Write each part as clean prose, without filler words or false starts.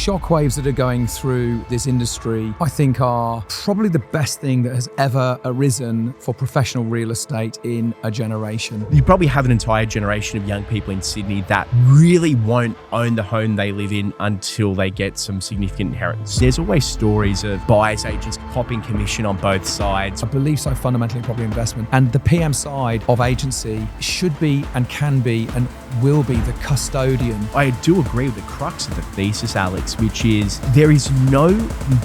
shockwaves that are going through this industry, I think, are probably the best thing that has ever arisen for professional real estate in a generation. You probably have an entire generation of young people in Sydney that really won't own the home they live in until they get some significant inheritance. There's always stories of buyers agents popping commission on both sides. I believe so fundamentally in property investment, and the PM side of agency should be and can be and will be the custodian. I do agree with the crux of the thesis, Alex, which is there is no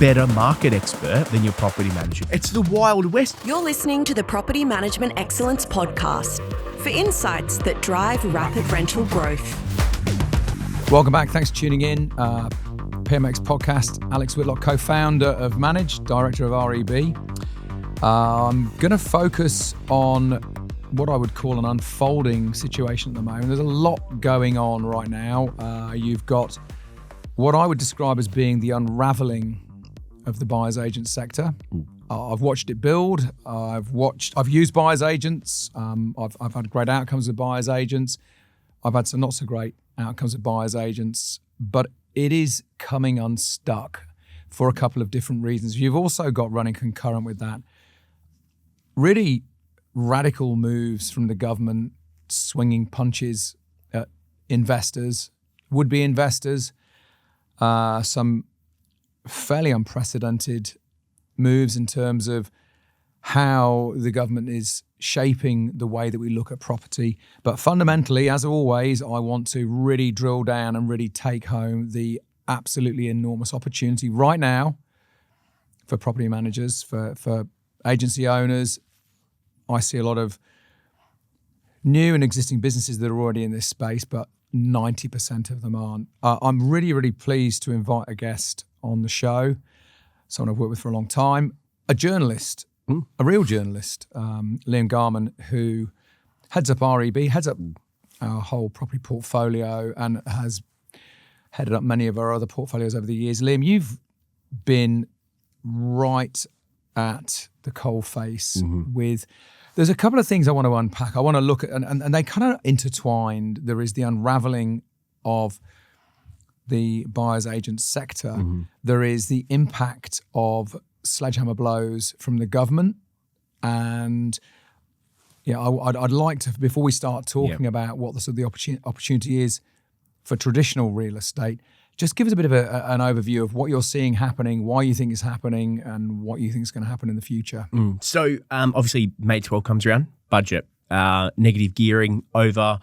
better market expert than your property manager. It's the Wild West. You're listening to the Property Management Excellence Podcast for insights that drive rapid rental growth. Welcome back. Thanks for tuning in. PMX Podcast. Alex Whitlock, co-founder of Manage, director of REB. I'm going to focus on what I would call an unfolding situation at the moment. There's a lot going on right now. You've got what I would describe as being the unraveling of the buyer's agent sector. I've watched it build. I've used buyer's agents. I've had great outcomes with buyer's agents. I've had some not so great outcomes with buyer's agents, but it is coming unstuck for a couple of different reasons. You've also got running concurrent with that really radical moves from the government, swinging punches at investors, would-be investors, some fairly unprecedented moves in terms of how the government is shaping the way that we look at property. But fundamentally, as always, I want to really drill down and really take home the absolutely enormous opportunity right now for property managers, for agency owners. I see a lot of new and existing businesses that are already in this space, but 90% of them aren't. I'm really, really pleased to invite a guest on the show, someone I've worked with for a long time, a journalist, a real journalist, Liam Garman, who heads up REB, heads up our whole property portfolio and has headed up many of our other portfolios over the years. Liam, you've been right at the coalface with... There's a couple of things I want to unpack. I want to look at, and they kind of intertwined. There is the unraveling of the buyer's agent sector. There is the impact of sledgehammer blows from the government. And yeah, I'd like to, before we start talking about what the opportunity is for traditional real estate, just give us a bit of an overview of what you're seeing happening, why you think it's happening, and what you think is going to happen in the future. So obviously May 12 comes around, budget, negative gearing over,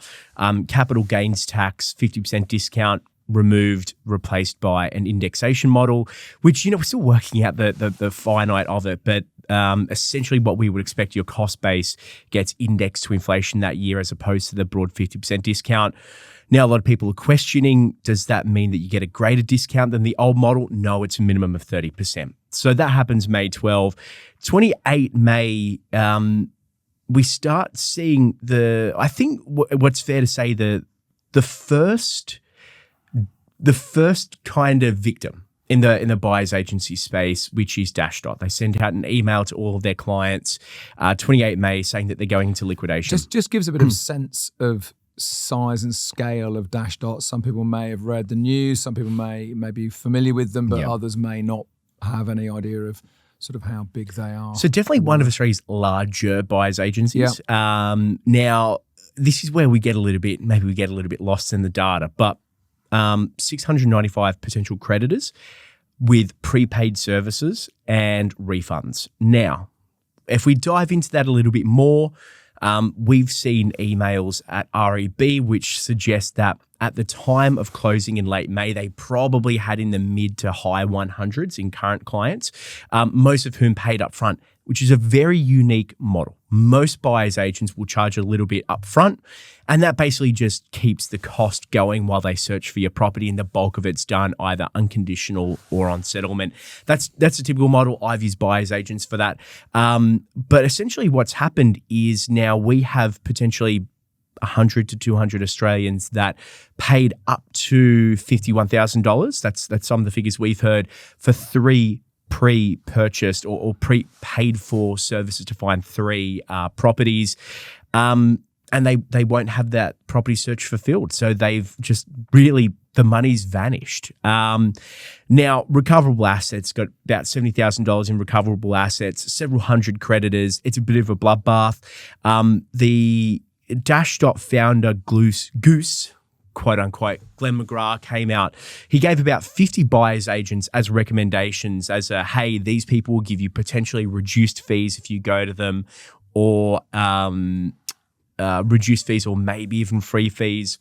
capital gains tax, 50% discount removed, replaced by an indexation model, which, we're still working out the finite of it, but essentially what we would expect, your cost base gets indexed to inflation that year as opposed to the broad 50% discount. Now, a lot of people are questioning, does that mean that you get a greater discount than the old model? No, it's a minimum of 30%. So that happens May 12. 28 May, we start seeing I think what's fair to say, the first kind of victim in the buyer's agency space, which is Dashdot. They send out an email to all of their clients, 28 May, saying that they're going into liquidation. Just gives a bit of sense of size and scale of Dashdot. Some people may have read the news, some people may be familiar with them, but others may not have any idea of sort of how big they are. So definitely one of Australia's larger buyers agencies. Now, this is where we get a little bit lost in the data, but 695 potential creditors with prepaid services and refunds. Now, if we dive into that a little bit more, we've seen emails at REB which suggest that at the time of closing in late May, they probably had in the mid to high 100s in current clients, most of whom paid up front, which is a very unique model. Most buyer's agents will charge a little bit up front, and that basically just keeps the cost going while they search for your property, and the bulk of it's done either unconditional or on settlement. That's a typical model. I've used buyer's agents for that. But essentially what's happened is now we have potentially 100 to 200 Australians that paid up to $51,000. That's some of the figures we've heard for 3 pre-purchased or pre-paid for services to find 3 properties. And they won't have that property search fulfilled. So they've just really the money's vanished. Now, recoverable assets, got about $70,000 in recoverable assets, several hundred creditors. It's a bit of a bloodbath. The Dashdot founder, Goose, quote unquote, Glenn McGrath, came out. He gave about 50 buyer's agents as recommendations as a, hey, these people will give you potentially reduced fees if you go to them, or reduced fees, or maybe even free fees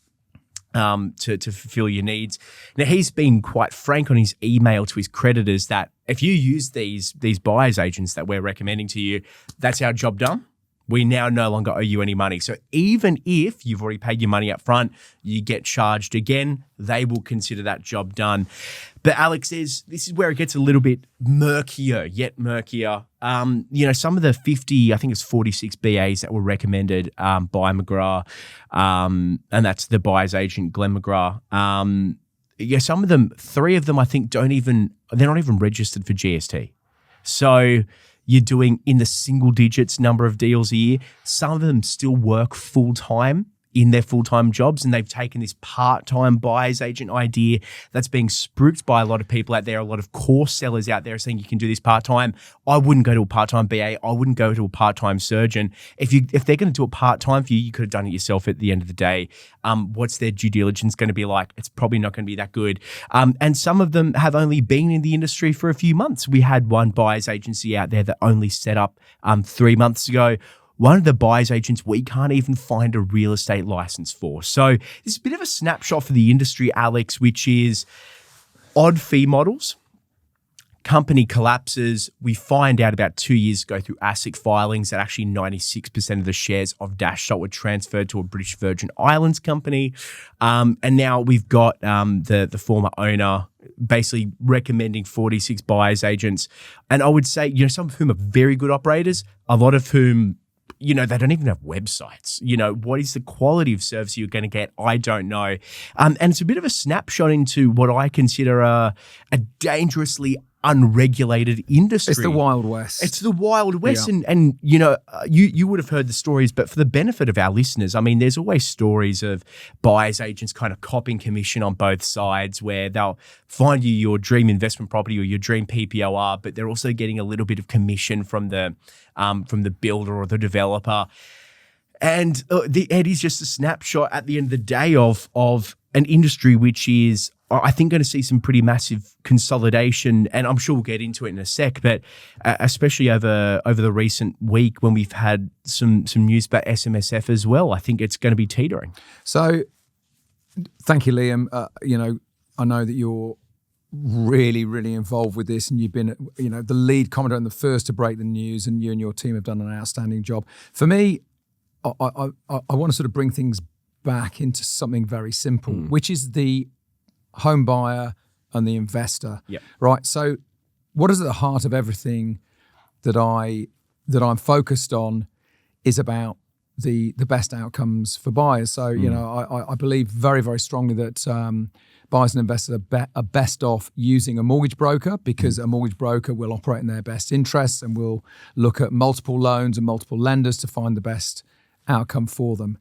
to fulfill your needs. Now, he's been quite frank on his email to his creditors that if you use these buyer's agents that we're recommending to you, that's our job done. We now no longer owe you any money. So even if you've already paid your money up front, you get charged again, they will consider that job done. But Alex, this is where it gets a little bit murkier, yet murkier. Some of the 50, I think it's 46 BAs that were recommended by McGrath, and that's the buyer's agent, Glenn McGrath. Some of them, 3 of them, I think they're not even registered for GST. So you're doing in the single digits number of deals a year. Some of them still work full-time in their full-time jobs, and they've taken this part-time buyer's agent idea that's being spruiked by a lot of people out there. A lot of course sellers out there saying you can do this part-time. I wouldn't go to a part-time BA. I wouldn't go to a part-time surgeon. If they're going to do it part-time for you, you could have done it yourself at the end of the day. What's their due diligence going to be like? It's probably not going to be that good. And some of them have only been in the industry for a few months. We had one buyer's agency out there that only set up 3 months ago. One of the buyer's agents we can't even find a real estate license for. So this is a bit of a snapshot for the industry, Alex, which is odd fee models. Company collapses. We find out about 2 years ago through ASIC filings that actually 96% of the shares of Dashdot were transferred to a British Virgin Islands company. And now we've got the former owner basically recommending 46 buyer's agents. And I would say, some of whom are very good operators, a lot of whom, they don't even have websites. What is the quality of service you're going to get? I don't know. And it's a bit of a snapshot into what I consider a dangerously unregulated industry. It's the Wild West. It's the Wild West. Yeah. And you would have heard the stories, but for the benefit of our listeners, I mean, there's always stories of buyer's agents kind of copping commission on both sides, where they'll find you your dream investment property or your dream PPOR, but they're also getting a little bit of commission from the builder or the developer. And it is just a snapshot at the end of the day of an industry which is, I think, going to see some pretty massive consolidation, and I'm sure we'll get into it in a sec, but especially over the recent week when we've had some news about SMSF as well, I think it's going to be teetering. So thank you, Liam. I know that you're really, really involved with this, and you've been, the lead commentator and the first to break the news, and you and your team have done an outstanding job. For me, I want to sort of bring things back into something very simple, which is the home buyer and the investor. Yep. Right. So what is at the heart of everything that I'm focused on is about the best outcomes for buyers. So, I believe very, very strongly that buyers and investors are best off using a mortgage broker, because a mortgage broker will operate in their best interests and will look at multiple loans and multiple lenders to find the best outcome for them.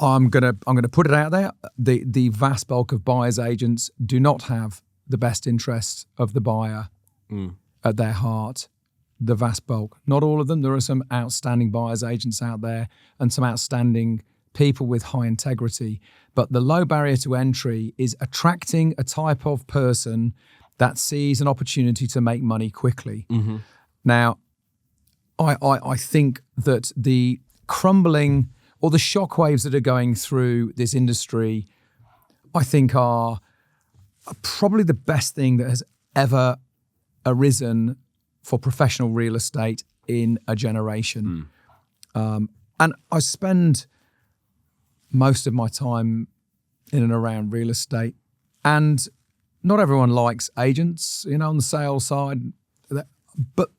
I'm gonna put it out there. The vast bulk of buyers agents do not have the best interests of the buyer at their heart. The vast bulk, not all of them. There are some outstanding buyers agents out there and some outstanding people with high integrity. But the low barrier to entry is attracting a type of person that sees an opportunity to make money quickly. Mm-hmm. Now, I think that the crumbling or the shockwaves that are going through this industry, I think are probably the best thing that has ever arisen for professional real estate in a generation. And I spend most of my time in and around real estate, and not everyone likes agents, on the sales side, but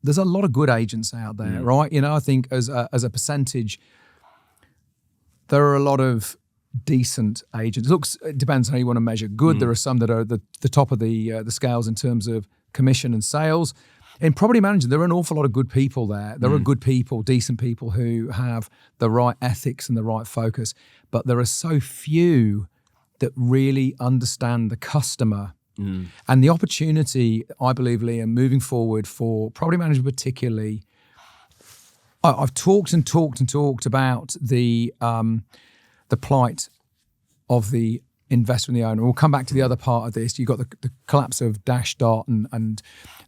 there's a lot of good agents out there, right? I think as a percentage, there are a lot of decent agents. It depends on how you want to measure good. There are some that are at the top of the scales in terms of commission and sales. In property management, there are an awful lot of good people there. There are good people, decent people who have the right ethics and the right focus, but there are so few that really understand the customer. And the opportunity, I believe, Liam, moving forward for property management particularly, I've talked about the plight of the investor and the owner. We'll come back to the other part of this. You've got the collapse of Dashdot, and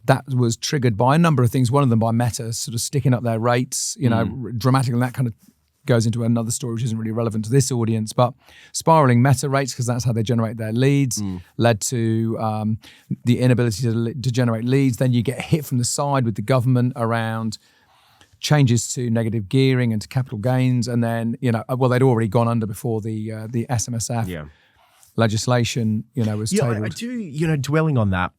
that was triggered by a number of things. One of them by Meta sort of sticking up their rates, dramatically, and that kind of goes into another story which isn't really relevant to this audience, but spiraling Meta rates, because that's how they generate their leads, led to the inability to generate leads. Then you get hit from the side with the government around changes to negative gearing and to capital gains, and then they'd already gone under before the SMSF legislation was tabled. I do. Dwelling on that,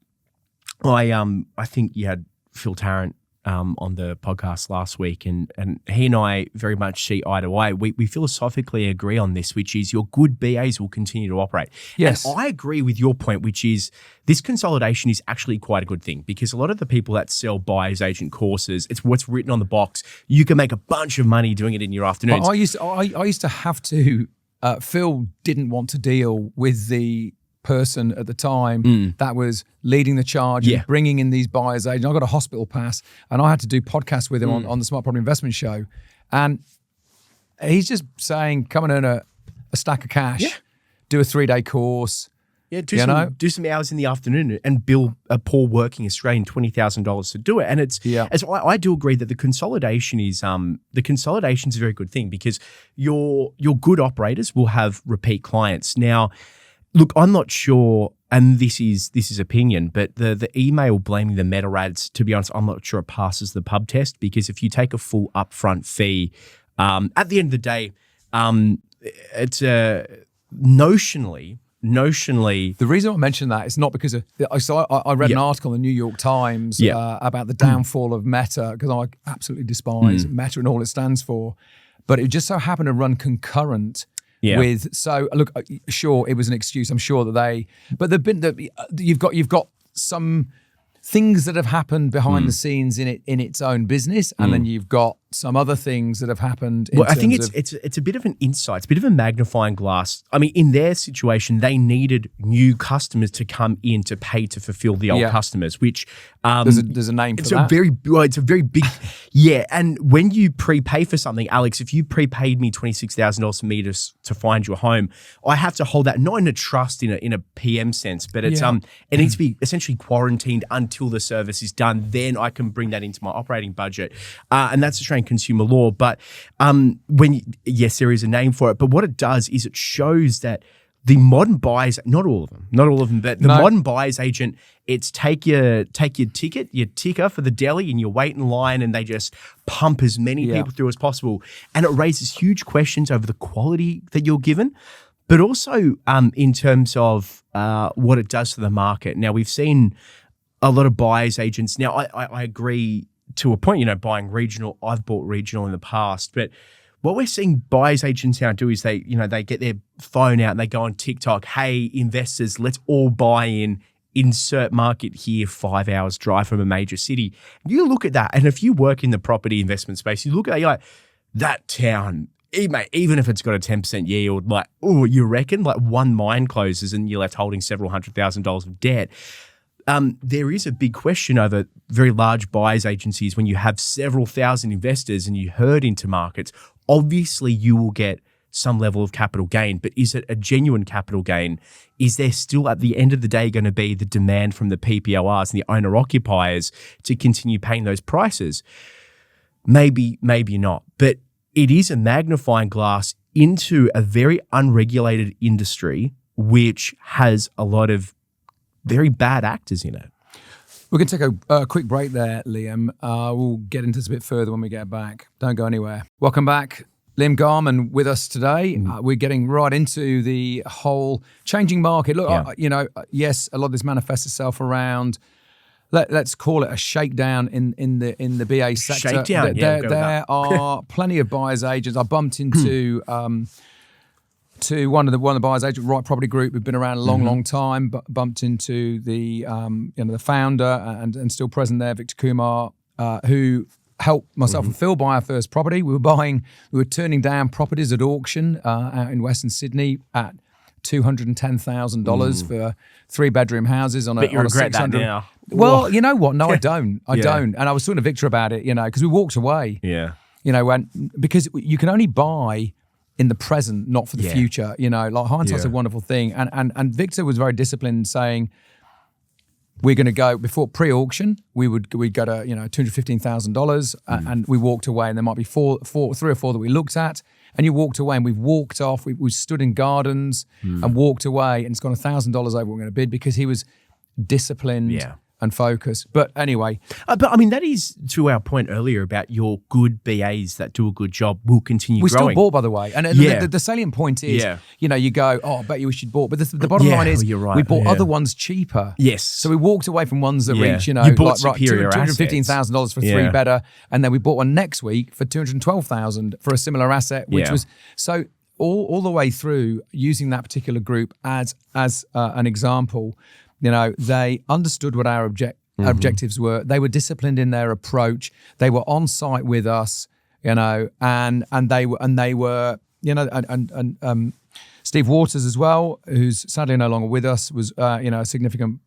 I think you had Phil Tarrant on the podcast last week, and he and I very much see eye to eye. We philosophically agree on this, which is your good BAs will continue to operate. Yes. And I agree with your point, which is this consolidation is actually quite a good thing, because a lot of the people that sell buyer's agent courses, it's what's written on the box. You can make a bunch of money doing it in your afternoons. I used to have to. Phil didn't want to deal with the person at the time that was leading the charge and bringing in these buyers agents. I got a hospital pass, and I had to do podcasts with him on the Smart Property Investment Show, and he's just saying, come and earn a stack of cash, do a 3-day course. Yeah, do some hours in the afternoon and bill a poor working Australian $20,000 to do it. And it's as I do agree that the consolidation is a very good thing, because your good operators will have repeat clients. Now, look, I'm not sure, and this is opinion, but the email blaming the Meta ads, to be honest, I'm not sure it passes the pub test, because if you take a full upfront fee, at the end of the day, it's notionally. The reason I mention that is not because of. I read an article in the New York Times about the downfall of Meta, because I absolutely despise Meta and all it stands for, but it just so happened to run concurrent with. So look, sure, it was an excuse. I'm sure that you've got some things that have happened behind the scenes in its own business, and then you've got some other things that have happened. I think it's a bit of an insight, it's a bit of a magnifying glass. I mean, in their situation, they needed new customers to come in to pay to fulfill the old customers, which there's a name for that. It's a very big, And when you prepay for something, Alex, if you prepaid me $26,000 for me to find your home, I have to hold that not in a trust in a PM sense, but it's it needs to be essentially quarantined until the service is done. Then I can bring that into my operating budget, and that's Australian consumer law. But yes, there is a name for it. But what it does is it shows that the modern buyers, not all of them, but the modern buyer's agent, it's take your ticket, your ticker for the deli, and you wait in line, and they just pump as many people through as possible. And it raises huge questions over the quality that you're given, but also in terms of what it does to the market. Now, we've seen a lot of buyer's agents. Now, I agree to a point, buying regional. I've bought regional in the past, but what we're seeing buyer's agents now do is they get their phone out and they go on TikTok. Hey, investors, let's all buy in. Insert market here, 5 hours drive from a major city. You look at that, and if you work in the property investment space, you look at it, you're like, that town, even if it's got a 10% yield, like, oh, you reckon? Like, one mine closes and you're left holding several $100,000 of debt. There is a big question over very large buyers agencies when you have several thousand investors and you herd into markets. Obviously, you will get some level of capital gain, but is it a genuine capital gain? Is there still, at the end of the day, going to be the demand from the PPORs and the owner-occupiers to continue paying those prices? Maybe not. But it is a magnifying glass into a very unregulated industry, which has a lot of very bad actors in it. We're going to take a quick break there, Liam. We'll get into this a bit further when we get back. Don't go anywhere. Welcome back. Liam Garman with us today. We're getting right into the whole changing market. Look, yes, a lot of this manifests itself around, let's call it a shakedown in the BA sector. Shakedown, there are plenty of buyers agents. I bumped into to one of the buyers agent, Right Property Group, who've been around a long time. Bumped into the the founder and still present there, Victor Kumar, who helped myself and Phil buy our first property. We were turning down properties at auction out in Western Sydney at $210,000 for 3-bedroom houses on a, But you on a regret that 600. now. Well, Whoa. you know what? No, I don't. I Yeah. don't. And I was talking to Victor about it, because we walked away. Yeah. Because you can only buy in the present, not for the Yeah. future. Like hindsight's a wonderful thing. And Victor was very disciplined, saying we're going to go before pre-auction. We'd go to $215,000, and we walked away. And there might be three or four that we looked at, and you walked away. And we've walked off. We stood in gardens and walked away, and it's gone $1,000 over what we're going to bid because he was disciplined. And focus. But anyway. But I mean, that is to our point earlier about your good BAs that do a good job will continue We growing. still bought, by the way. And the salient point is, you go, I bet you we should bought. But the bottom line is, you're right. we bought other ones cheaper. Yes. So we walked away from ones that reach, You bought superior $215,000 for 3 better. And then we bought one next week for $212,000 for a similar asset, which was, so all the way through using that particular group as an example. They understood what our objectives were. They were disciplined in their approach. They were on site with us, and they were, Steve Waters as well, who's sadly no longer with us, was a significant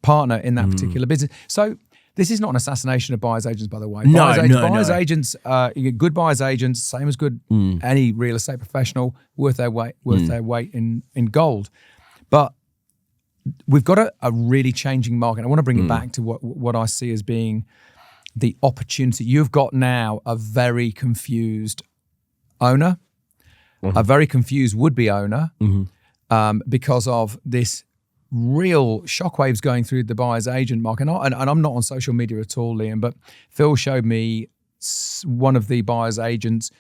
partner in that particular business. So this is not an assassination of buyers agents, by the way. Buyers agents, good buyers agents, same as good any real estate professional, worth their weight in gold. But we've got a really changing market. I want to bring it back to what I see as being the opportunity. You've got now a very confused owner, a very confused would-be owner, because of this real shockwaves going through the buyer's agent market. And I'm not on social media at all, Liam, but Phil showed me one of the buyer's agents,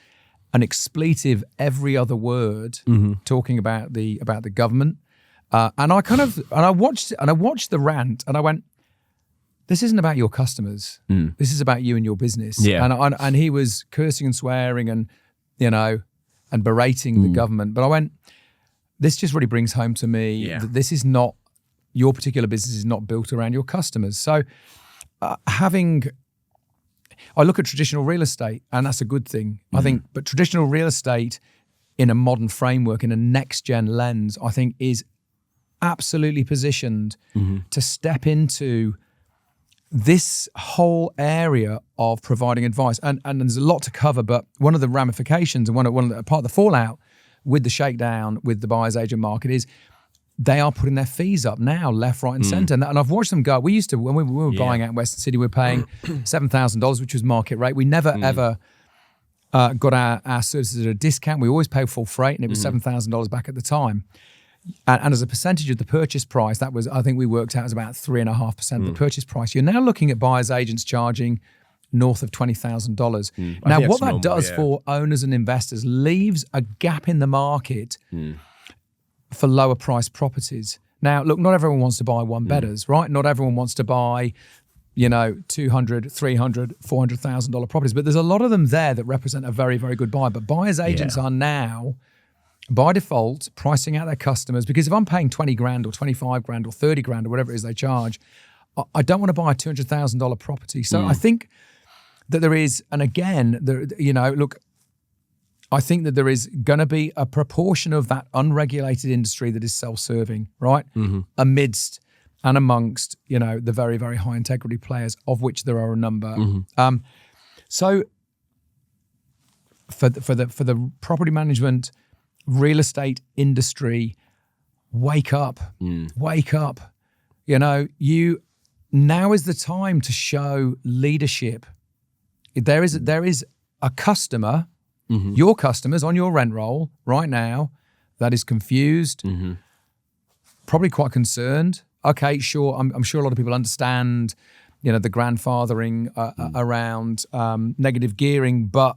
an expletive every other word, talking about the government. And I watched the rant, and I went, "This isn't about your customers. This is about you and your business." Yeah. And he was cursing and swearing and berating the government. But I went, "This just really brings home to me that this is not, your particular business is not built around your customers." So I look at traditional real estate, and that's a good thing, I think. But traditional real estate in a modern framework, in a next-gen lens, I think is absolutely positioned to step into this whole area of providing advice. And there's a lot to cover, but one of the ramifications and one of the part of the fallout with the shakedown with the buyer's agent market is they are putting their fees up now, left, right, and centre. And I've watched them go. We used to, when we were buying out in Western City, we were paying $7,000, which was market rate. We never ever got our services at a discount. We always paid full freight, and it was $7,000 back at the time. And as a percentage of the purchase price, that was, I think we worked out as about 3.5% of the purchase price. You're now looking at buyers agents charging north of $20,000. Now, what that does for owners and investors leaves a gap in the market for lower priced properties. Now, look, not everyone wants to buy one bedders, right? Not everyone wants to buy, $200,000, $300,000, $400,000 properties, but there's a lot of them there that represent a very, very good buy. But buyers agents are now, by default, pricing out their customers, because if I'm paying 20 grand or 25 grand or 30 grand or whatever it is they charge, I don't want to buy a $200,000 property. So I think that there is, and again, look, I think that there is going to be a proportion of that unregulated industry that is self-serving, right? Amidst and amongst, the very, very high integrity players, of which there are a number. So for the property management, real estate industry, wake up, wake up. Now is the time to show leadership. There is a customer, your customers on your rent roll right now that is confused, probably quite concerned. Okay, sure, I'm sure a lot of people understand, the grandfathering around negative gearing, but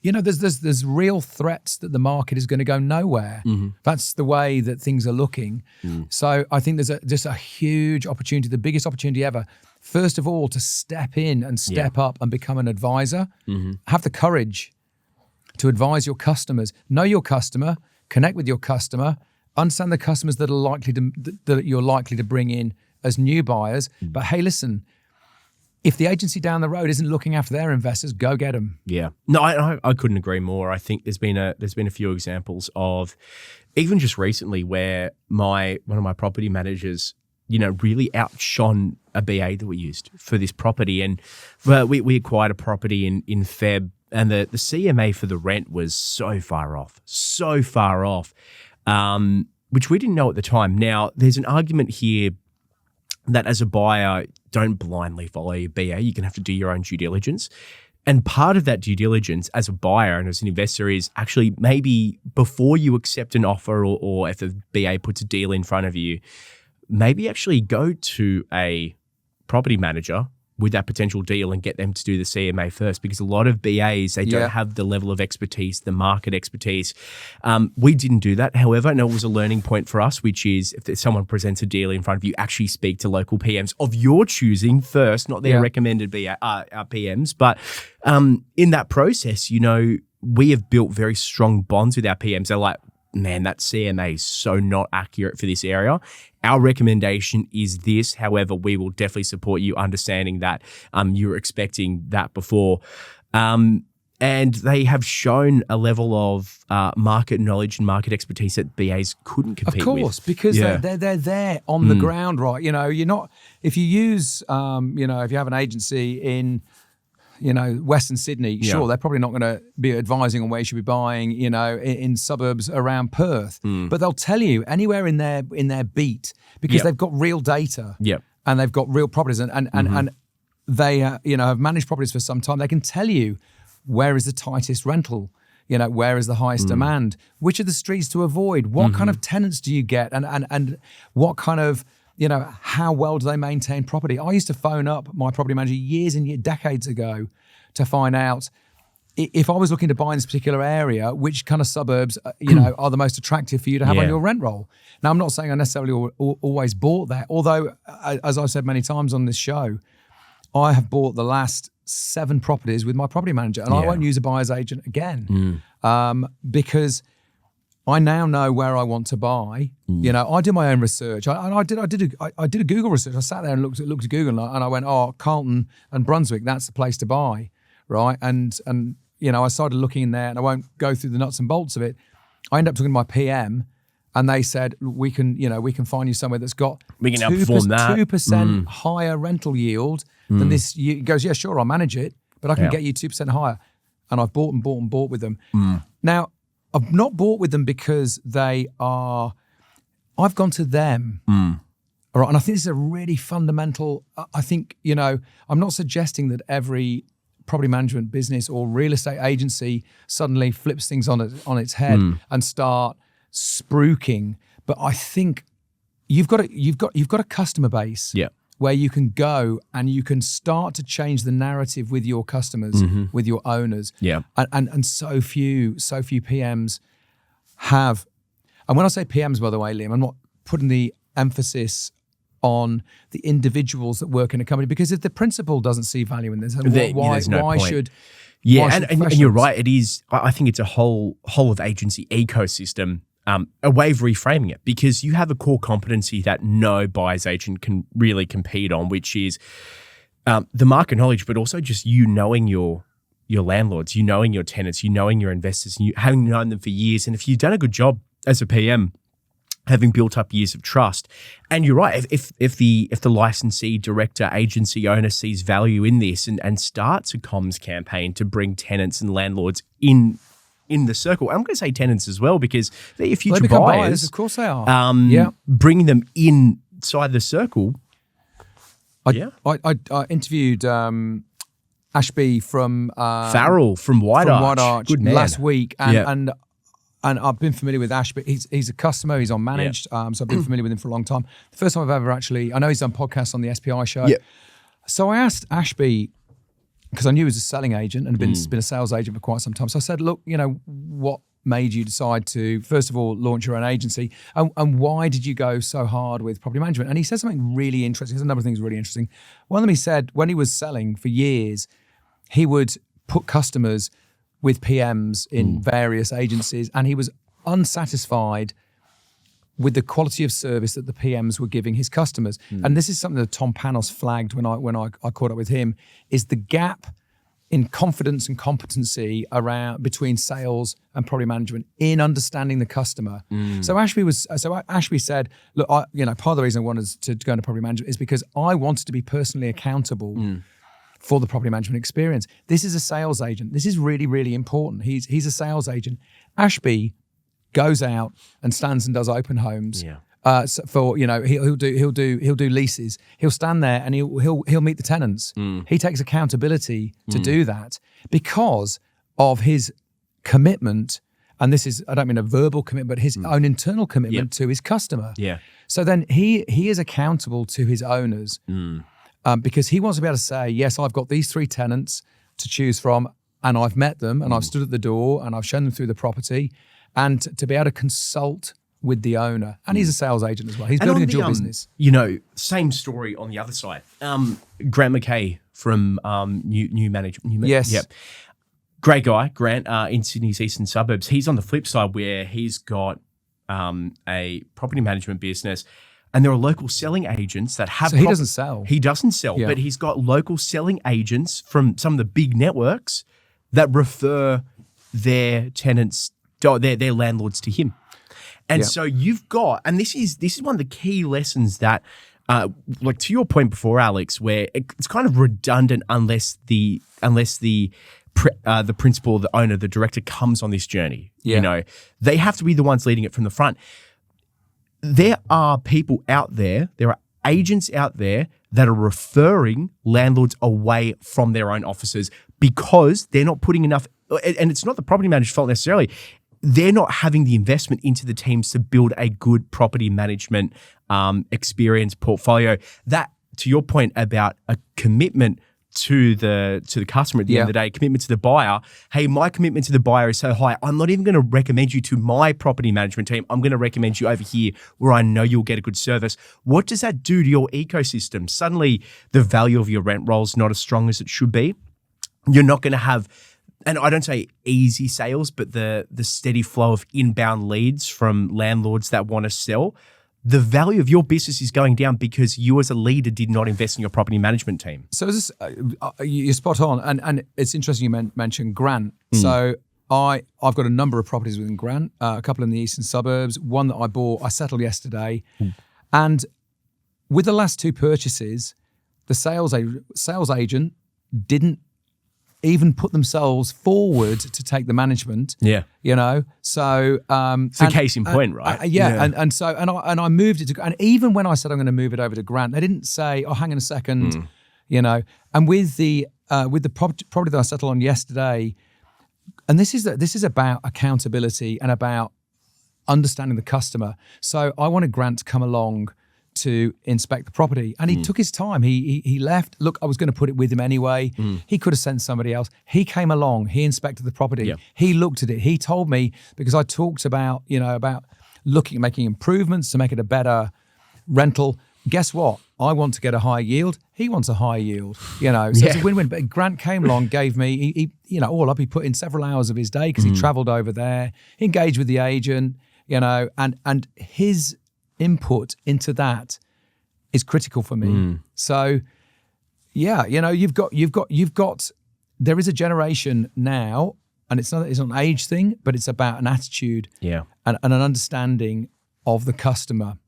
there's real threats that the market is going to go nowhere. That's the way that things are looking. So I think there's just a huge opportunity, the biggest opportunity ever. First of all, to step in and step up and become an advisor. Have the courage to advise your customers. Know your customer, connect with your customer, understand the customers that are that you're likely to bring in as new buyers. But hey, listen, if the agency down the road isn't looking after their investors, go get them. Yeah. No, I couldn't agree more. I think there's been a few examples of even just recently where one of my property managers, really outshone a BA that we used for this property. And we acquired a property in Feb, and the CMA for the rent was so far off, which we didn't know at the time. Now, there's an argument here that as a buyer, don't blindly follow your BA. You're going to have to do your own due diligence. And part of that due diligence as a buyer and as an investor is actually maybe before you accept an offer or if a BA puts a deal in front of you, maybe actually go to a property manager with that potential deal and get them to do the CMA first, because a lot of BAs, they don't have the level of expertise, the market expertise. We didn't do that, however, and it was a learning point for us, which is if someone presents a deal in front of you, actually speak to local PMs of your choosing first, not their recommended PMs. But in that process, we have built very strong bonds with our PMs. They're like, man, that CMA is so not accurate for this area. Our recommendation is this. However, we will definitely support you understanding that you were expecting that before. And they have shown a level of market knowledge and market expertise that BAs couldn't compete with. Of course, because they're there on the ground, right? You're not, if you use, if you have an agency in, Western Sydney, sure, they're probably not going to be advising on where you should be buying, in suburbs around Perth. But they'll tell you anywhere in their beat, because they've got real data and they've got real properties and they, have managed properties for some time. They can tell you where is the tightest rental, where is the highest demand, which are the streets to avoid, what kind of tenants do you get, and what kind of, how well do they maintain property? I used to phone up my property manager decades ago to find out if I was looking to buy in this particular area, which kind of suburbs, are the most attractive for you to have on your rent roll. Now, I'm not saying I necessarily always bought that, although, as I've said many times on this show, I have bought the last 7 properties with my property manager, and I won't use a buyer's agent again because I now know where I want to buy. I do my own research. I did a Google research. I sat there and looked at Google, and I went, Carlton and Brunswick, that's the place to buy, right? And I started looking in there, and I won't go through the nuts and bolts of it. I ended up talking to my PM, and they said we can find you somewhere that's got 2% higher rental yield than this. He goes, yeah, sure, I'll manage it, but I can get you 2% higher. And I've bought with them. Now, I've not bought with them because I've gone to them. All right. And I think this is a really fundamental, I think, I'm not suggesting that every property management business or real estate agency suddenly flips things on its head and start spruiking. But I think you've got a customer base where you can go and you can start to change the narrative with your customers, with your owners. And so few PMs have. And when I say PMs, by the way, Liam, I'm not putting the emphasis on the individuals that work in a company, because if the principal doesn't see value in this, why should and you're right, it is. I think it's a whole of agency ecosystem. A way of reframing it, because you have a core competency that no buyer's agent can really compete on, which is the market knowledge, but also just you knowing your landlords, you knowing your tenants, you knowing your investors, and you having known them for years. And if you've done a good job as a PM, having built up years of trust, and you're right, if the licensee, director, agency owner sees value in this and starts a comms campaign to bring tenants and landlords in the circle. I'm going to say tenants as well, because they're your future buyers. Of course they are. Bringing them inside the circle. I interviewed Ashby from Farrell from White Arch. Good man. Last week, and I've been familiar with Ashby. He's a customer. He's on managed, so I've been familiar with him for a long time. The first time I've ever I know he's done podcasts on the SPI show. So I asked Ashby, because I knew he was a selling agent and had been a sales agent for quite some time. So I said, look, what made you decide to, first of all, launch your own agency? And why did you go so hard with property management? And he said something really interesting. There's a number of things really interesting. One of them, he said, when he was selling for years, he would put customers with PMs in various agencies, and he was unsatisfied with the quality of service that the PMs were giving his customers. And this is something that Tom Panos flagged when I caught up with him, is the gap in confidence and competency between sales and property management in understanding the customer. So Ashby said, look, part of the reason I wanted to go into property management is because I wanted to be personally accountable for the property management experience. This is a sales agent. This is really, really important. He's a sales agent. Ashby goes out and stands and does open homes. For he'll do leases. He'll stand there and he'll meet the tenants. He takes accountability to do that because of his commitment. And this is, I don't mean a verbal commitment, but his own internal commitment to his customer. So then he is accountable to his owners because he wants to be able to say, yes, I've got these 3 tenants to choose from, and I've met them, and I've stood at the door, and I've shown them through the property, and to be able to consult with the owner. And he's a sales agent as well. He's building a dual business. Same story on the other side. Grant McKay from New Management. Yes. Yep. Great guy, Grant, in Sydney's eastern suburbs. He's on the flip side where he's got a property management business, and there are local selling agents that have... So he doesn't sell. He doesn't sell, but he's got local selling agents from some of the big networks that refer their tenants, their landlords to him. And so you've got, and this is one of the key lessons that, like to your point before, Alex, where it's kind of redundant unless the principal, the owner, the director comes on this journey. They have to be the ones leading it from the front. There are people out there, there are agents out there that are referring landlords away from their own offices because they're not putting enough, and it's not the property manager's fault necessarily. They're not having the investment into the teams to build a good property management experience portfolio. That, to your point about a commitment to the customer at the end of the day, commitment to the buyer. Hey, my commitment to the buyer is so high, I'm not even going to recommend you to my property management team. I'm going to recommend you over here where I know you'll get a good service. What does that do to your ecosystem? Suddenly, the value of your rent roll is not as strong as it should be. You're not going to have, and I don't say easy sales, but the steady flow of inbound leads from landlords that want to sell. The value of your business is going down because you as a leader did not invest in your property management team. So this, you're spot on. And it's interesting you mentioned Grant. So I've got a number of properties within Grant, a couple in the eastern suburbs, one that I settled yesterday. And with the last 2 purchases, the sales agent didn't even put themselves forward to take the management. So it's a case in point, right? And I moved it to, and even when I said I'm going to move it over to Grant, they didn't say, oh, hang on a second, And with the property that I settled on yesterday, and this is about accountability and about understanding the customer. So I wanted Grant to come along to inspect the property, and he took his time. He left. Look, I was going to put it with him anyway. He could have sent somebody else. He came along. He inspected the property. He looked at it. He told me, because I talked about looking at making improvements to make it a better rental. Guess what? I want to get a high yield. He wants a high yield. So it's a win-win. But Grant came along, gave me, all up. He put in several hours of his day because he travelled over there, engaged with the agent, and his input into that is critical for me. So you've got there is a generation now, and it's not an age thing, but it's about an attitude and an understanding of the customer.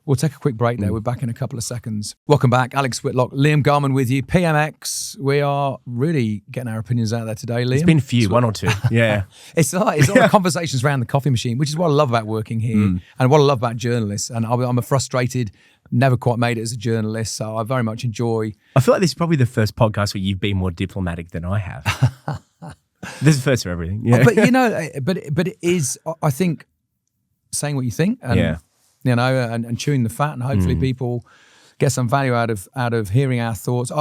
We'll take a quick break there. We're back in a couple of seconds. Welcome back. Alex Whitlock, Liam Garman with you. PMX, we are really getting our opinions out there today, Liam. It's been a few, one or two. Yeah. It's all the conversations around the coffee machine, which is what I love about working here and what I love about journalists. And I'm a frustrated, never quite made it as a journalist, so I very much enjoy. I feel like this is probably the first podcast where you've been more diplomatic than I have. This is the first for everything. Yeah. But it is, I think, saying what you think and and chewing the fat, and hopefully people get some value out of hearing our thoughts.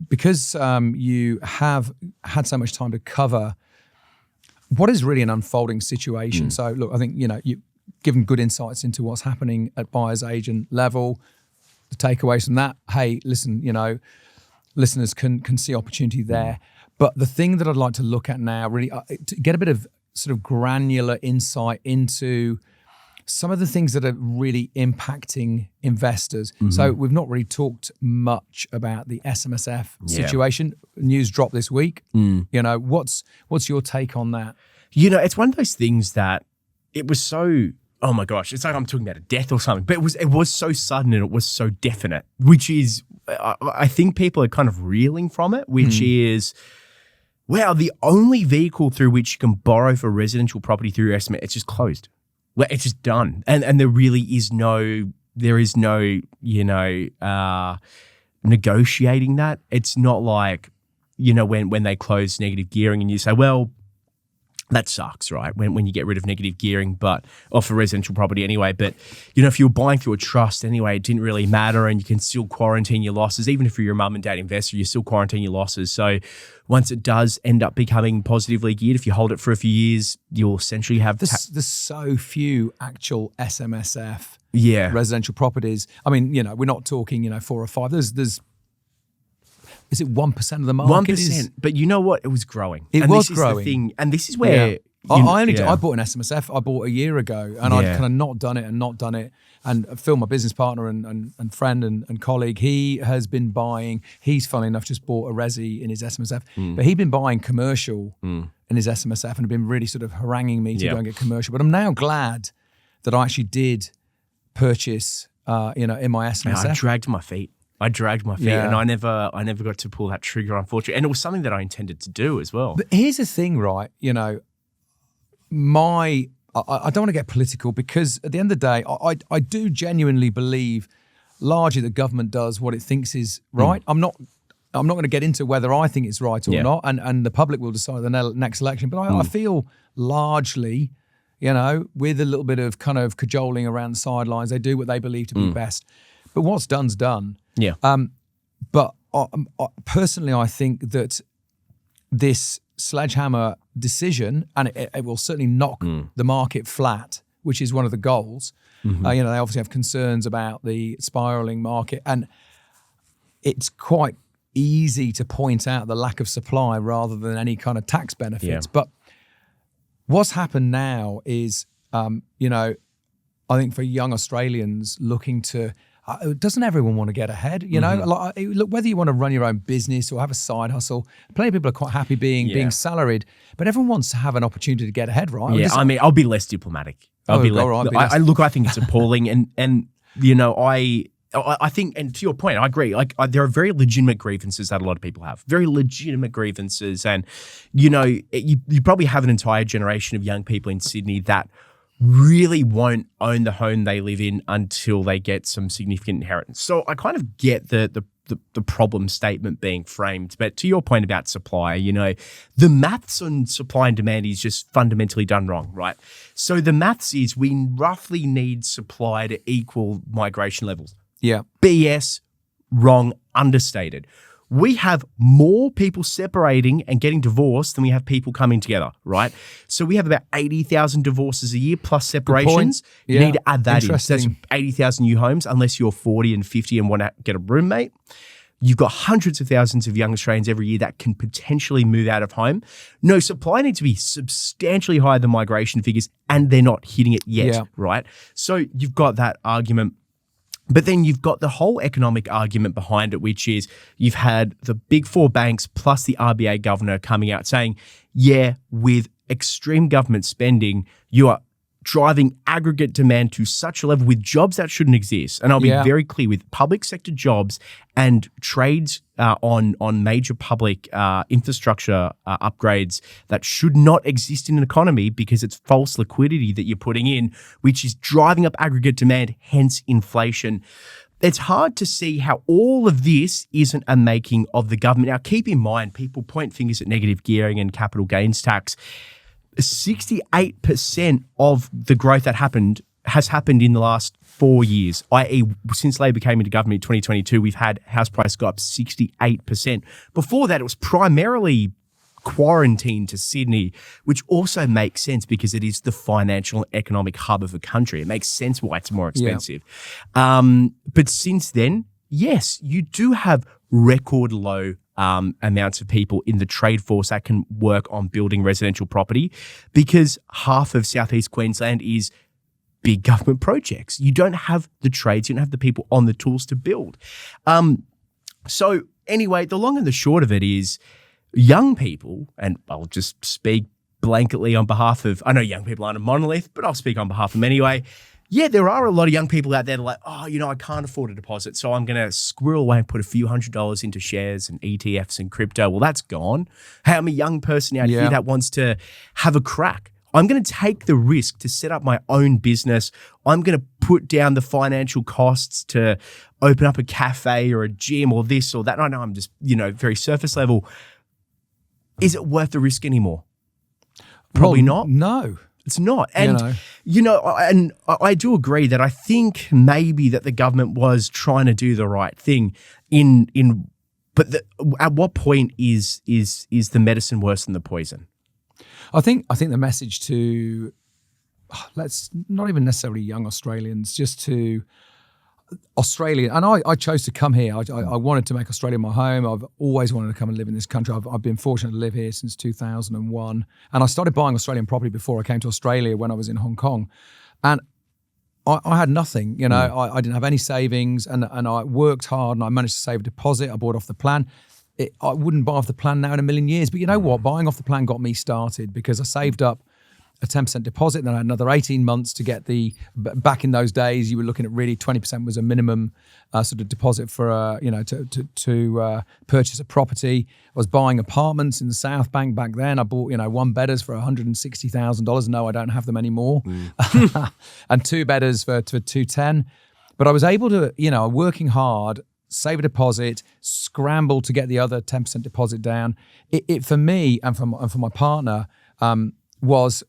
Because you have had so much time to cover what is really an unfolding situation. So look, I think you've given good insights into what's happening at buyer's agent level. The takeaways from that, hey, listen, listeners can see opportunity there. But the thing that I'd like to look at now, really, to get a bit of sort of granular insight into some of the things that are really impacting investors. So we've not really talked much about the SMSF situation. News dropped this week. You know, what's your take on that? You know, it's one of those things that it was so, oh my gosh, it's like I'm talking about a death or something, but it was so sudden and it was so definite, which is, I think people are kind of reeling from it, which is, wow, the only vehicle through which you can borrow for residential property through your estimate, it's just closed. Well, it's just done. And there really is no, you know, negotiating that. It's not like, you know, when they close negative gearing and you say, well, that sucks, right? When you get rid of negative gearing, or for residential property anyway. But, you know, if you were buying through a trust anyway, it didn't really matter and you can still quarantine your losses. Even if you're a mum and dad investor, you still quarantine your losses. So once it does end up becoming positively geared, if you hold it for a few years, you'll essentially have... There's so few actual SMSF residential properties. I mean, you know, we're not talking, you know, 4 or 5. There's is it 1% of the market? 1%. But you know what? It was growing. It was growing. This is the thing. And this is where... I bought an SMSF. I bought a year ago and I'd kind of not done it. And Phil, my business partner and friend and colleague, he has been buying, he's funnily enough just bought a resi in his SMSF, but he'd been buying commercial in his SMSF and had been really sort of haranguing me to go and get commercial. But I'm now glad that I actually did purchase, you know, in my SMSF. I dragged my feet. And I never got to pull that trigger, unfortunately. And it was something that I intended to do as well. But here's the thing, right? You know, I don't want to get political because at the end of the day, I do genuinely believe largely the government does what it thinks is right. I'm not going to get into whether I think it's right or not, and the public will decide the next election. But I feel largely, you know, with a little bit of kind of cajoling around the sidelines, they do what they believe to be best. But what's done's done. Yeah. But personally, I think that this sledgehammer decision, and it will certainly knock the market flat, which is one of the goals. You know, they obviously have concerns about the spiraling market, and it's quite easy to point out the lack of supply rather than any kind of tax benefits. But what's happened now is, you know, I think for young Australians looking to, doesn't everyone want to get ahead? You know, like, look, whether you want to run your own business or have a side hustle, plenty of people are quite happy being salaried, but everyone wants to have an opportunity to get ahead, right? Yeah, I mean, I'll be less diplomatic. I think it's appalling, and you know, I think, and to your point, I agree. Like, there are very legitimate grievances that a lot of people have, very legitimate grievances, and you know, you probably have an entire generation of young people in Sydney that really won't own the home they live in until they get some significant inheritance. So I kind of get the problem statement being framed. But to your point about supply, you know, the maths on supply and demand is just fundamentally done wrong, right? So the maths is we roughly need supply to equal migration levels. Yeah. BS, wrong, understated. We have more people separating and getting divorced than we have people coming together, right? So we have about 80,000 divorces a year plus separations. You need to add that in. So that's 80,000 new homes unless you're 40 and 50 and want to get a roommate. You've got hundreds of thousands of young Australians every year that can potentially move out of home. No, supply needs to be substantially higher than migration figures, and they're not hitting it yet, right? So you've got that argument. But then you've got the whole economic argument behind it, which is you've had the big 4 banks plus the RBA governor coming out saying, yeah, with extreme government spending, you are driving aggregate demand to such a level with jobs that shouldn't exist. And I'll be very clear, with public sector jobs and trades on major public infrastructure upgrades that should not exist in an economy because it's false liquidity that you're putting in, which is driving up aggregate demand, hence inflation. It's hard to see how all of this isn't a making of the government. Now, keep in mind, people point fingers at negative gearing and capital gains tax. 68% of the growth that has happened in the last 4 years, i.e. since Labor came into government in 2022, we've had house price go up 68%. Before that, it was primarily quarantine to Sydney, which also makes sense because it is the financial and economic hub of the country. It makes sense why it's more expensive. But since then, yes, you do have record low amounts of people in the trade force that can work on building residential property, because half of Southeast Queensland is big government projects. You don't have the trades, you don't have the people on the tools to build. So anyway, the long and the short of it is young people, and I'll just speak blanketly on behalf of, I know young people aren't a monolith, but I'll speak on behalf of them anyway. Yeah, there are a lot of young people out there that are like, I can't afford a deposit, so I'm going to squirrel away and put a few $100s into shares and ETFs and crypto. Well, that's gone. Hey, I'm a young person out here that wants to have a crack. I'm going to take the risk to set up my own business. I'm going to put down the financial costs to open up a cafe or a gym or this or that. I know I'm just, very surface level. Is it worth the risk anymore? Probably not. No. It's not. And, and I do agree that I think maybe that the government was trying to do the right thing but at what point is the medicine worse than the poison? I think the message to, let's not even necessarily young Australians, just to Australia, and I chose to come here. I wanted to make Australia my home. I've always wanted to come and live in this country. I've been fortunate to live here since 2001. And I started buying Australian property before I came to Australia when I was in Hong Kong. And I had nothing, I didn't have any savings, and I worked hard and I managed to save a deposit. I bought off the plan. I wouldn't buy off the plan now in a million years. But you know what? Buying off the plan got me started because I saved up a 10% deposit, then I had another 18 months to get back in those days, you were looking at really 20% was a minimum sort of deposit for, to purchase a property. I was buying apartments in the South Bank back then. I bought, one bedders for $160,000. No, I don't have them anymore. And two bedders for $210,000. But I was able to, working hard, save a deposit, scramble to get the other 10% deposit down. It for me and for my partner was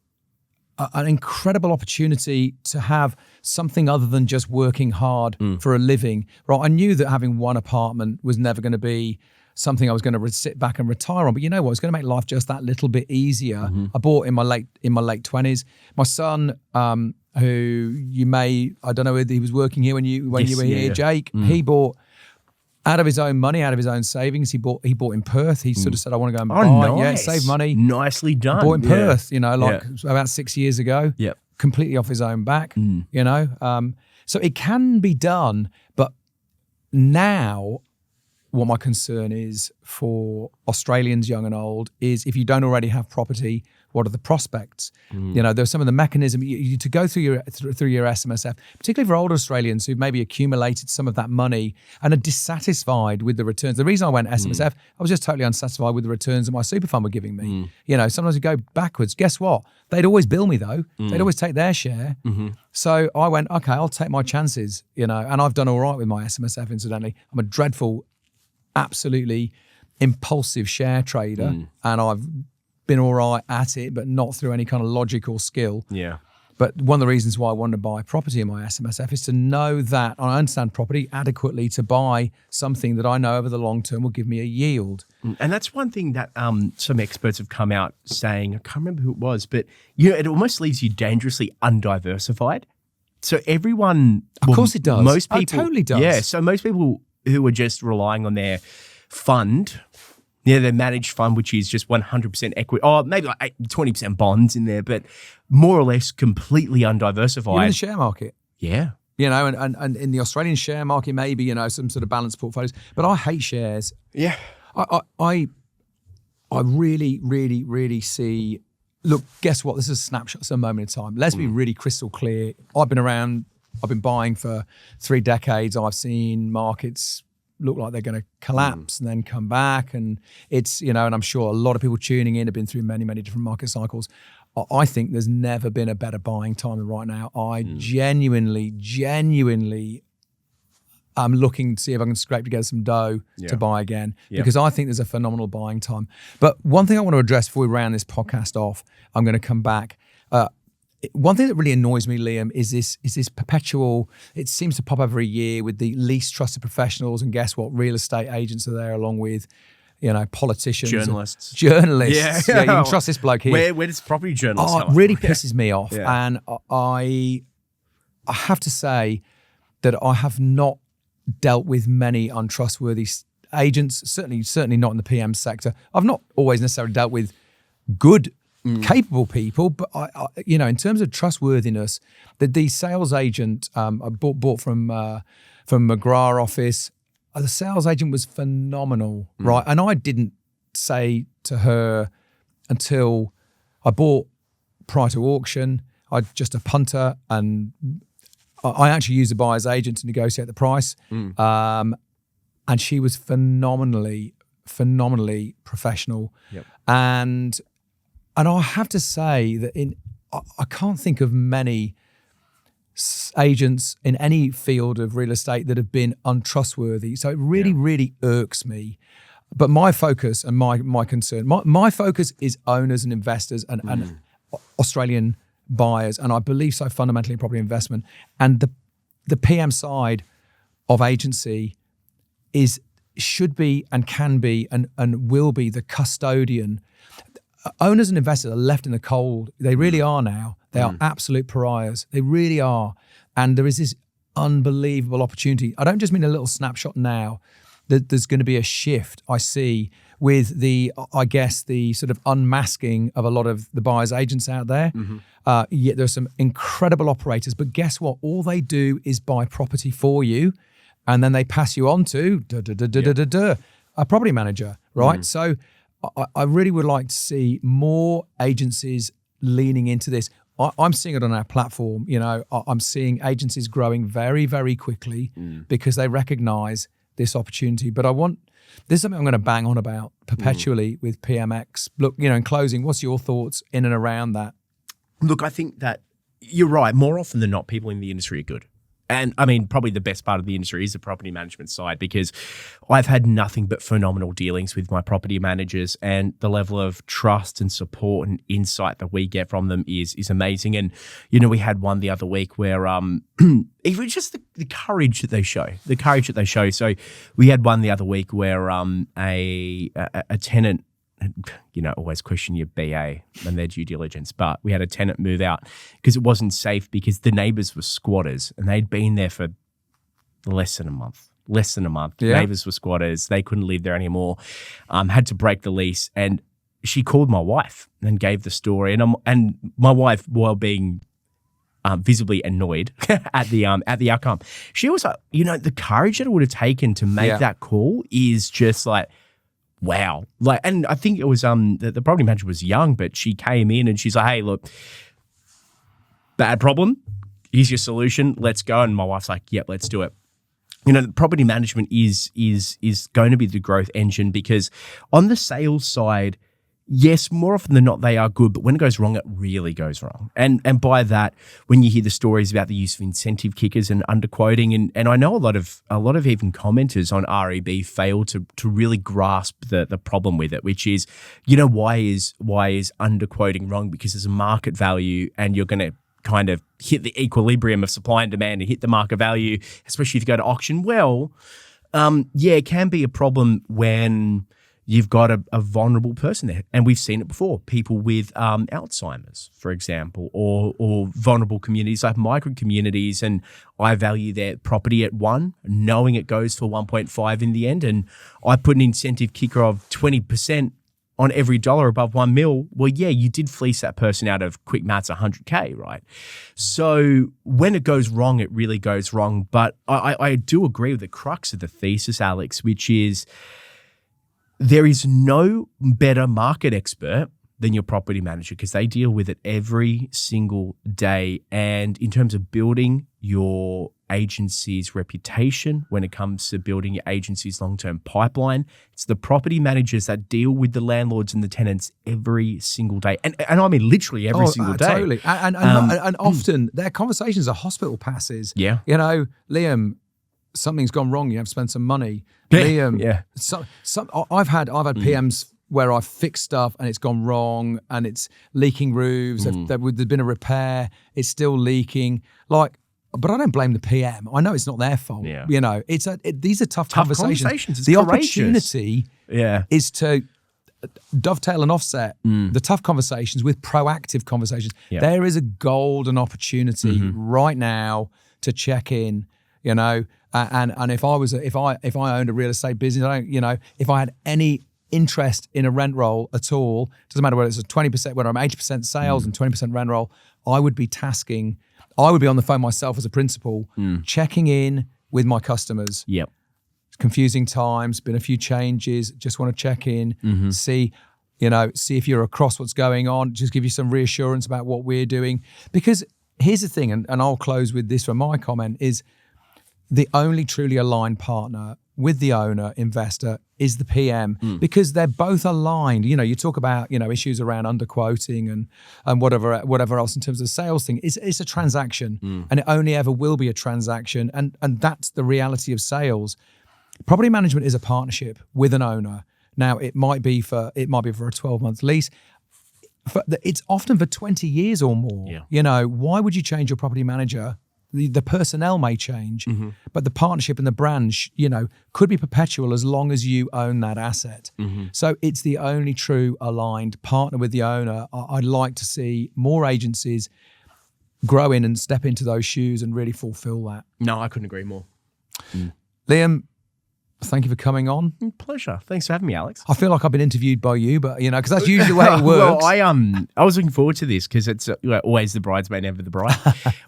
an incredible opportunity to have something other than just working hard for a living. Right? I knew that having one apartment was never going to be something I was going to sit back and retire on. But you know what? It's going to make life just that little bit easier. Mm-hmm. I bought in my late 20s. My son, who I don't know whether he was working here when you were here, Jake. He bought out of his own money, out of his own savings. He bought in Perth. He sort of said, I want to go and buy. Nice. Yeah, save money. Nicely done. Bought in Perth, about 6 years ago. Yep. Completely off his own back, So it can be done, but now what my concern is for Australians, young and old, is if you don't already have property, what are the prospects? There's some of the mechanism to go through your SMSF, particularly for older Australians who've maybe accumulated some of that money and are dissatisfied with the returns. The reason I went SMSF, I was just totally unsatisfied with the returns that my super fund were giving me. Sometimes you go backwards. Guess what? They'd always bill me though. They'd always take their share. So I went, okay, I'll take my chances, and I've done all right with my SMSF, incidentally. I'm a dreadful, absolutely impulsive share trader, and I've been all right at it, but not through any kind of logical skill. Yeah. But one of the reasons why I wanted to buy property in my SMSF is to know that I understand property adequately to buy something that I know over the long term will give me a yield. And that's one thing that some experts have come out saying, I can't remember who it was, but it almost leaves you dangerously undiversified. So everyone... Of course it does. Most people... It totally does. Yeah, so most people who are just relying on their fund... Yeah, their managed fund, which is just 100% equity, or maybe like 20% bonds in there, but more or less completely undiversified. You're in the share market. Yeah. And in the Australian share market, maybe, some sort of balanced portfolios. But I hate shares. Yeah. I really, really, really see, look, guess what? This is a snapshot, it's a moment in time. Let's be really crystal clear. I've been buying for 3 decades. I've seen markets look like they're going to collapse and then come back. And it's, and I'm sure a lot of people tuning in have been through many, many different market cycles. I think there's never been a better buying time than right now. I genuinely am looking to see if I can scrape together some dough to buy again, because I think there's a phenomenal buying time. But one thing I want to address before we round this podcast off, I'm going to come back. One thing that really annoys me, Liam, is this perpetual, it seems to pop every year with the least trusted professionals, and guess what? Real estate agents are there along with, politicians. Journalists. Yeah, you can trust this bloke here. Where does property journalists come it really pisses me off. Yeah. And I have to say that I have not dealt with many untrustworthy agents, certainly not in the PM sector. I've not always necessarily dealt with good capable people, but I, in terms of trustworthiness, the sales agent I bought from McGrath office, the sales agent was phenomenal, right? And I didn't say to her until I bought prior to auction. I'm just a punter, and I actually used a buyer's agent to negotiate the price. And she was phenomenally professional. Yep. And I have to say that I can't think of many agents in any field of real estate that have been untrustworthy. So it really irks me. But my focus and my concern, my focus is owners and investors and Australian buyers, and I believe so fundamentally in property investment. And the PM side of agency should be and can be and will be the custodian. Owners and investors are left in the cold. They really are now. They are absolute pariahs. They really are. And there is this unbelievable opportunity. I don't just mean a little snapshot now. There's going to be a shift, I see, with the sort of unmasking of a lot of the buyers' agents out there. Yet there's some incredible operators, but guess what? All they do is buy property for you, and then they pass you on to a property manager, right? So I really would like to see more agencies leaning into this. I'm seeing it on our platform. I'm seeing agencies growing very, very quickly because they recognize this opportunity. But this is something I'm going to bang on about perpetually with PMX. Look, in closing, what's your thoughts in and around that? Look, I think that you're right. More often than not, people in the industry are good. And I mean, probably the best part of the industry is the property management side, because I've had nothing but phenomenal dealings with my property managers, and the level of trust and support and insight that we get from them is amazing. And, we had one the other week where it was just the courage that they show. So we had one the other week where a tenant, always question your BA and their due diligence, but we had a tenant move out because it wasn't safe, because the neighbours were squatters and they'd been there for less than a month. Yeah. Neighbours were squatters. They couldn't live there anymore. Had to break the lease, and she called my wife and gave the story. And my wife, while being visibly annoyed at the outcome, she was like, the courage that it would have taken to make that call is just like, wow. And I think it was the property manager was young, but she came in and she's like, hey, look, bad problem. Here's your solution. Let's go. And my wife's like, yep, let's do it. Property management is going to be the growth engine, because on the sales side, yes, more often than not, they are good, but when it goes wrong, it really goes wrong. And by that, when you hear the stories about the use of incentive kickers and underquoting, and I know a lot of even commenters on REB fail to really grasp the problem with it, which is, why is underquoting wrong? Because there's a market value, and you're going to kind of hit the equilibrium of supply and demand and hit the market value, especially if you go to auction. Well, it can be a problem when you've got a vulnerable person there. And we've seen it before. People with Alzheimer's, for example, or vulnerable communities like micro communities. And I value their property at 1, knowing it goes for 1.5 in the end. And I put an incentive kicker of 20% on every dollar above 1 mil. Well, yeah, you did fleece that person out of, quick maths, 100K, right? So when it goes wrong, it really goes wrong. But I do agree with the crux of the thesis, Alex, which is, there is no better market expert than your property manager, because they deal with it every single day. And in terms of building your agency's reputation, when it comes to building your agency's long-term pipeline, it's the property managers that deal with the landlords and the tenants every single day. And I mean literally every single day. Totally. And often their conversations are hospital passes. Yeah. Liam, something's gone wrong. You have to spend some money. Liam, I've had PMs where I've fixed stuff and it's gone wrong, and it's leaking roofs. There's been a repair. It's still leaking. But I don't blame the PM. I know it's not their fault. Yeah. These are tough conversations. It's the courageous. Opportunity is to dovetail and offset the tough conversations with proactive conversations. Yeah. There is a golden opportunity right now to check in. And if I owned a real estate business, if I had any interest in a rent roll at all, doesn't matter whether it's a 20%, whether I'm 80% sales and 20% rent roll, I would be on the phone myself as a principal, checking in with my customers. Yep. Confusing times, been a few changes, just want to check in, see if you're across what's going on, just give you some reassurance about what we're doing. Because here's the thing, and I'll close with this from my comment, is the only truly aligned partner with the owner, investor, is the PM, because they're both aligned. You talk about, issues around underquoting and whatever else in terms of the sales thing. It's a transaction, and it only ever will be a transaction. And that's the reality of sales. Property management is a partnership with an owner. Now, it might be for a 12-month lease. It's often for 20 years or more. Yeah. Why would you change your property manager? The personnel may change, but the partnership and the brand, could be perpetual as long as you own that asset. So it's the only true aligned partner with the owner. I'd like to see more agencies grow in and step into those shoes and really fulfill that. No, I couldn't agree more. Liam, thank you for coming on. Pleasure. Thanks for having me, Alex. I feel like I've been interviewed by you, but because that's usually the way it works. Well, I was looking forward to this because it's always the bridesmaid, never the bride.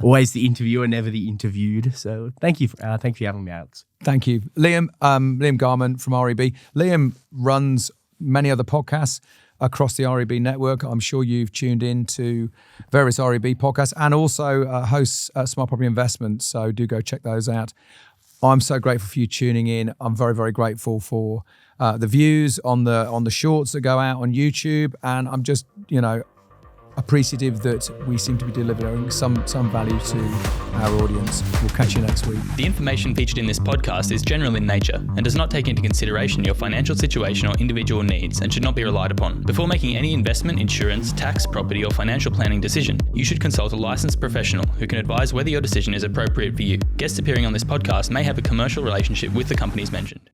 Always the interviewer, never the interviewed. So thank you for having me, Alex. Thank you, Liam. Liam Garman from REB. Liam runs many other podcasts across the REB network. I'm sure you've tuned in to various REB podcasts, and also hosts Smart Property Investments. So do go check those out. I'm so grateful for you tuning in. I'm very, very grateful for the views on the shorts that go out on YouTube, and I'm just, appreciative that we seem to be delivering some value to our audience. We'll catch you next week. The information featured in this podcast is general in nature and does not take into consideration your financial situation or individual needs and should not be relied upon. Before making any investment, insurance, tax, property, or financial planning decision, you should consult a licensed professional who can advise whether your decision is appropriate for you. Guests appearing on this podcast may have a commercial relationship with the companies mentioned.